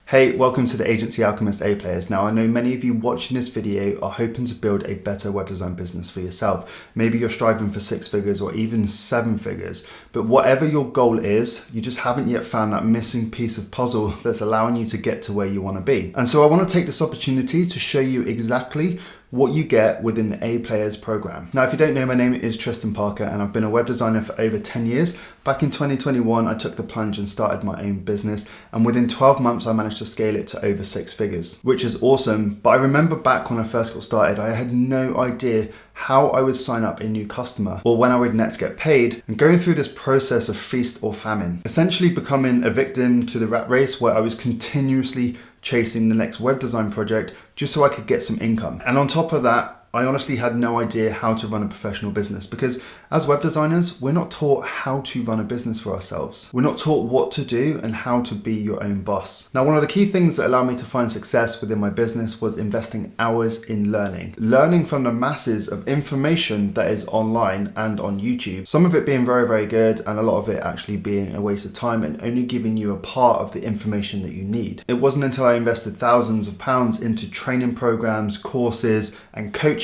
Hey, welcome to the agency Alchemist A Players. Now, I know many of you watching this video are hoping to build a better web design business for yourself. Maybe you're striving for 6 figures or even 7 figures, but whatever your goal is, you just haven't yet found that missing piece of puzzle that's allowing you to get to where you want to be. And so I want to take this opportunity to show you exactly what you get within the A Players program. Now, if you don't know, my name is Tristan Parker and I've been a web designer for over 10 years. Back in 2021, I took the plunge and started my own business. And within 12 months, I managed to scale it to over 6 figures, which is awesome. But I remember back when I first got started, I had no idea how I would sign up a new customer or when I would next get paid, and going through this process of feast or famine, essentially becoming a victim to the rat race where I was continuously chasing the next web design project just so I could get some income. And on top of that, I honestly had no idea how to run a professional business, because as web designers, we're not taught how to run a business for ourselves. We're not taught what to do and how to be your own boss. Now, one of the key things that allowed me to find success within my business was investing hours in learning from the masses of information that is online and on YouTube. Some of it being very, very good, and a lot of it actually being a waste of time and only giving you a part of the information that you need. It wasn't until I invested thousands of pounds into training programs, courses, and coaching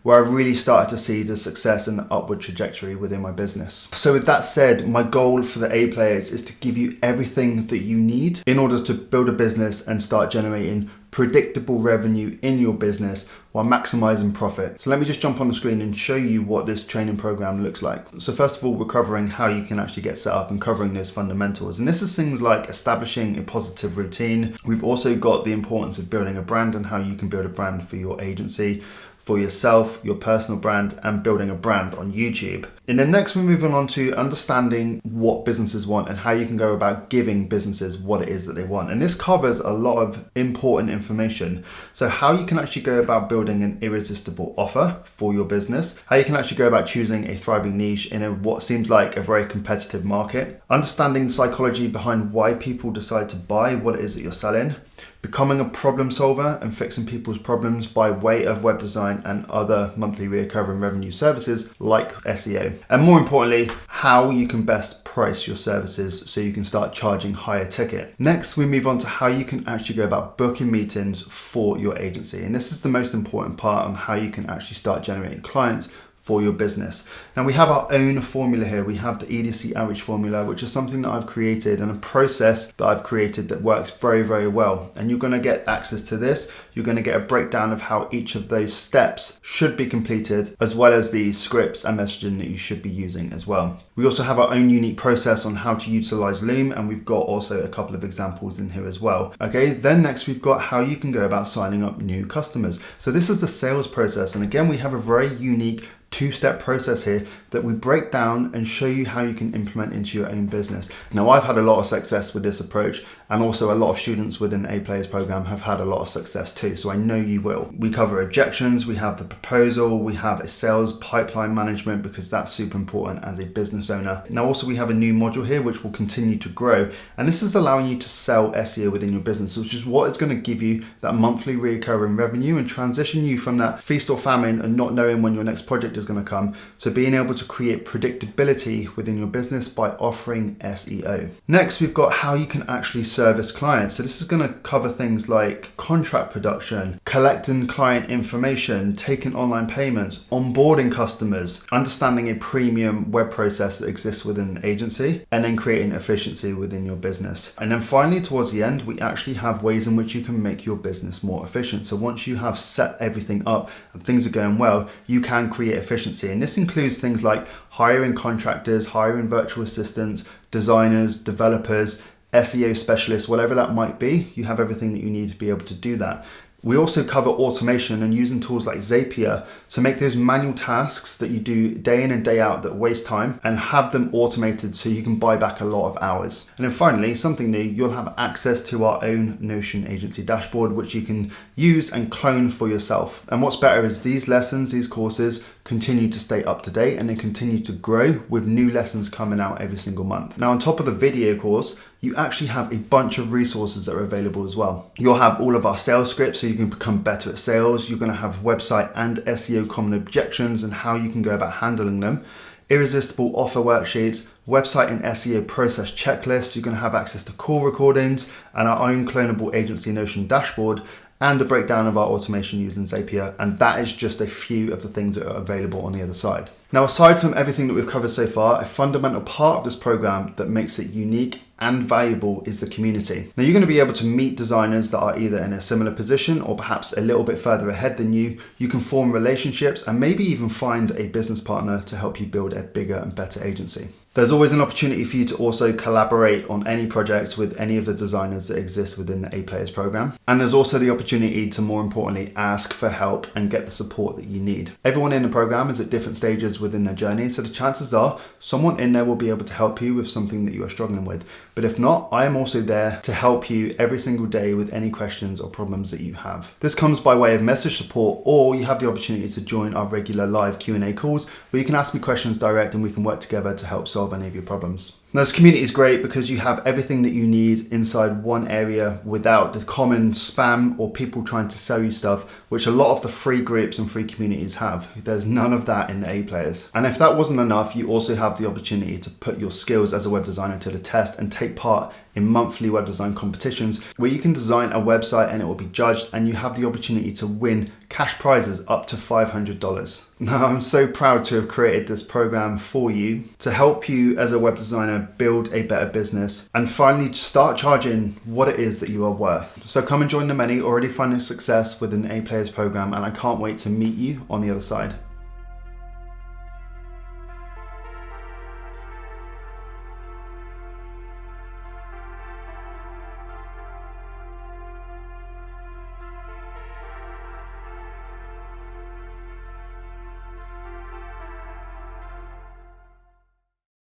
where I really started to see the success and the upward trajectory within my business. So with that said, my goal for the A Players is to give you everything that you need in order to build a business and start generating predictable revenue in your business while maximizing profit. So let me just jump on the screen and show you what this training program looks like. So first of all, we're covering how you can actually get set up and covering those fundamentals. And this is things like establishing a positive routine. We've also got the importance of building a brand and how you can build a brand for your agency, for yourself, your personal brand, and building a brand on YouTube. And then next we're moving on to understanding what businesses want and how you can go about giving businesses what it is that they want. And this covers a lot of important information. So how you can actually go about building an irresistible offer for your business, how you can actually go about choosing a thriving niche in what seems like a very competitive market, understanding the psychology behind why people decide to buy what it is that you're selling, becoming a problem solver and fixing people's problems by way of web design and other monthly recurring revenue services like SEO. And more importantly, how you can best price your services so you can start charging higher ticket. Next, we move on to how you can actually go about booking meetings for your agency. And this is the most important part on how you can actually start generating clients for your business. Now, we have our own formula here. We have the EDC average formula, which is something that I've created and a process that I've created that works very, very well. And you're going to get access to this. You're going to get a breakdown of how each of those steps should be completed, as well as the scripts and messaging that you should be using as well. We also have our own unique process on how to utilize Loom, and we've got also a couple of examples in here as well. Okay, then next we've got how you can go about signing up new customers. So this is the sales process. And again, we have a very unique 2-step process here that we break down and show you how you can implement into your own business. Now, I've had a lot of success with this approach, and also a lot of students within the A Players program have had a lot of success too, so I know you will. We cover objections, we have the proposal, we have a sales pipeline management, because that's super important as a business owner. Now, also we have a new module here which will continue to grow, and this is allowing you to sell SEO within your business, which is what is going to give you that monthly recurring revenue and transition you from that feast or famine and not knowing when your next project is going to come, to being able to create predictability within your business by offering SEO. Next, we've got how you can actually service clients. So this is going to cover things like contract production, collecting client information, taking online payments, onboarding customers, understanding a premium web process that exists within an agency, and then creating efficiency within your business. And then finally, towards the end, we actually have ways in which you can make your business more efficient. So once you have set everything up and things are going well, you can create efficiency. And this includes things like hiring contractors, hiring virtual assistants, designers, developers, SEO specialists, whatever that might be. You have everything that you need to be able to do that. We also cover automation and using tools like Zapier to make those manual tasks that you do day in and day out that waste time, and have them automated so you can buy back a lot of hours. And then finally, something new, you'll have access to our own Notion agency dashboard, which you can use and clone for yourself. And what's better is these lessons, these courses continue to stay up to date, and they continue to grow with new lessons coming out every single month. Now, on top of the video course, you actually have a bunch of resources that are available as well. You'll have all of our sales scripts so you can become better at sales. You're going to have website and SEO common objections and how you can go about handling them. irresistible offer worksheets, website and SEO process checklists. You're going to have access to call recordings and our own clonable agency Notion dashboard, and a breakdown of our automation using Zapier. And that is just a few of the things that are available on the other side. Now, aside from everything that we've covered so far, a fundamental part of this program that makes it unique and valuable is the community. Now, you're going to be able to meet designers that are either in a similar position or perhaps a little bit further ahead than you. You can form relationships and maybe even find a business partner to help you build a bigger and better agency. There's always an opportunity for you to also collaborate on any projects with any of the designers that exist within the A Players program. And there's also the opportunity to, more importantly, ask for help and get the support that you need. Everyone in the program is at different stages within their journey, so the chances are someone in there will be able to help you with something that you are struggling with. But if not, I am also there to help you every single day with any questions or problems that you have. This comes by way of message support, or you have the opportunity to join our regular live Q&A calls where you can ask me questions direct and we can work together to help solve any of your problems. Now, this community is great because you have everything that you need inside one area without the common spam or people trying to sell you stuff, which a lot of the free groups and free communities have. There's none of that in the A Players. And if that wasn't enough, you also have the opportunity to put your skills as a web designer to the test and take part in monthly web design competitions where you can design a website and it will be judged, and you have the opportunity to win cash prizes up to $500. Now, I'm so proud to have created this program for you to help you as a web designer build a better business and finally start charging what it is that you are worth. So come and join the many already finding success within the A Players program, and I can't wait to meet you on the other side.